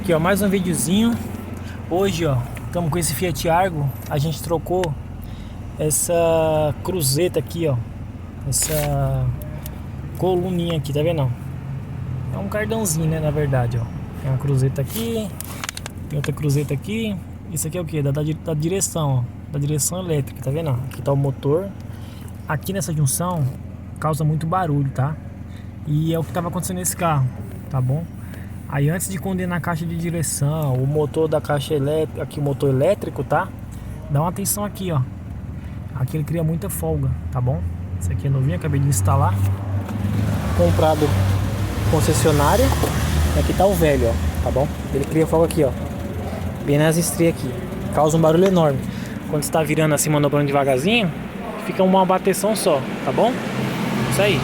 Aqui ó, mais um videozinho. Hoje ó, estamos com esse Fiat Argo. A gente trocou essa cruzeta aqui ó, essa coluninha aqui, tá vendo? É um cardãozinho, né, na verdade ó. Tem uma cruzeta aqui, tem outra cruzeta aqui. Isso aqui é o que? Da direção ó, da direção elétrica, tá vendo? Aqui tá o motor. Aqui nessa junção causa muito barulho, tá? E é o que estava acontecendo nesse carro, tá bom? Aí antes de condenar a caixa de direção, o motor da caixa elétrica, aqui o motor elétrico, tá? Dá uma atenção aqui, ó. Aqui ele cria muita folga, tá bom? Esse aqui é novinho, acabei de instalar. Comprado concessionária. E aqui tá o velho, ó, tá bom? Ele cria folga aqui, ó. Bem nas estrias aqui. Causa um barulho enorme. Quando você tá virando assim, manobrando devagarzinho, fica uma bateção só, tá bom? Isso aí.